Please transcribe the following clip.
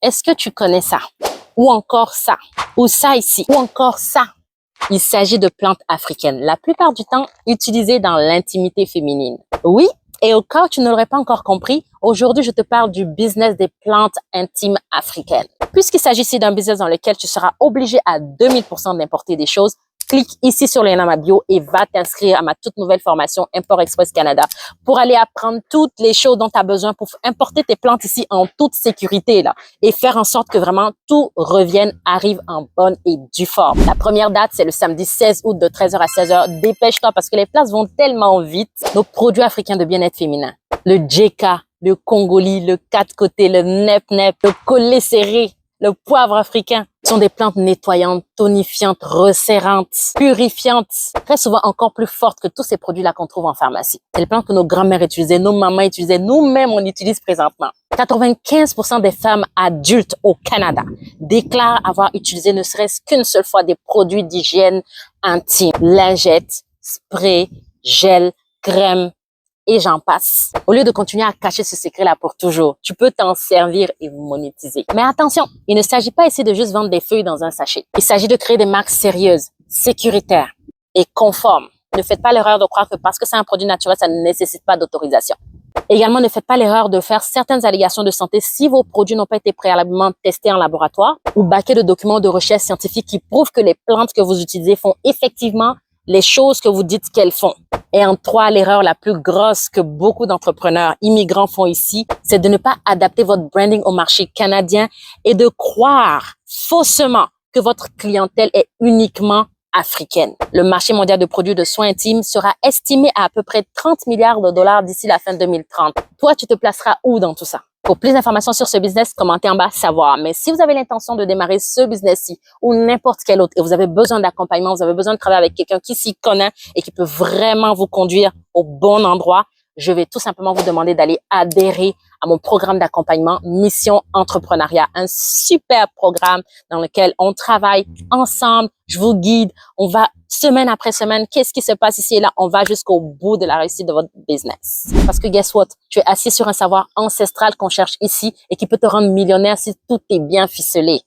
Est-ce que tu connais ça? Ou encore ça? Ou ça ici? Ou encore ça? Il s'agit de plantes africaines, la plupart du temps utilisées dans l'intimité féminine. Oui, et au cas où tu ne l'aurais pas encore compris, aujourd'hui je te parle du business des plantes intimes africaines. Puisqu'il s'agit ici d'un business dans lequel tu seras obligé à 2000% d'importer des choses, clique ici sur le lien dans ma bio et va t'inscrire à ma toute nouvelle formation Import Express Canada pour aller apprendre toutes les choses dont tu as besoin pour importer tes plantes ici en toute sécurité là et faire en sorte que vraiment tout arrive en bonne et due forme. La première date, c'est le samedi 16 août de 13h à 16h. Dépêche-toi parce que les places vont tellement vite. Nos produits africains de bien-être féminin, le Djeka, le Congoli, le quatre côtés, le nep-nep, le collet serré, le poivre africain sont des plantes nettoyantes, tonifiantes, resserrantes, purifiantes, très souvent encore plus fortes que tous ces produits-là qu'on trouve en pharmacie. C'est les plantes que nos grands-mères utilisaient, nos mamans utilisaient, nous-mêmes on utilise présentement. 95% des femmes adultes au Canada déclarent avoir utilisé ne serait-ce qu'une seule fois des produits d'hygiène intime, lingettes, spray, gel, crème, et j'en passe. Au lieu de continuer à cacher ce secret-là pour toujours, tu peux t'en servir et monétiser. Mais attention, il ne s'agit pas ici de juste vendre des feuilles dans un sachet. Il s'agit de créer des marques sérieuses, sécuritaires et conformes. Ne faites pas l'erreur de croire que parce que c'est un produit naturel, ça ne nécessite pas d'autorisation. Également, ne faites pas l'erreur de faire certaines allégations de santé si vos produits n'ont pas été préalablement testés en laboratoire ou baqués de documents de recherche scientifique qui prouvent que les plantes que vous utilisez font effectivement les choses que vous dites qu'elles font. Et en 3, l'erreur la plus grosse que beaucoup d'entrepreneurs immigrants font ici, c'est de ne pas adapter votre branding au marché canadien et de croire faussement que votre clientèle est uniquement africaine. Le marché mondial de produits de soins intimes sera estimé à peu près 30 milliards de dollars d'ici la fin 2030. Toi, tu te placeras où dans tout ça? Pour plus d'informations sur ce business, commentez en bas savoir. Mais si vous avez l'intention de démarrer ce business-ci ou n'importe quel autre et vous avez besoin d'accompagnement, vous avez besoin de travailler avec quelqu'un qui s'y connaît et qui peut vraiment vous conduire au bon endroit, je vais tout simplement vous demander d'aller adhérer à mon programme d'accompagnement Mission Entrepreneuriat, un super programme dans lequel on travaille ensemble, je vous guide, on va semaine après semaine, qu'est-ce qui se passe ici et là, on va jusqu'au bout de la réussite de votre business. Parce que guess what, tu es assis sur un savoir ancestral qu'on cherche ici et qui peut te rendre millionnaire si tout est bien ficelé.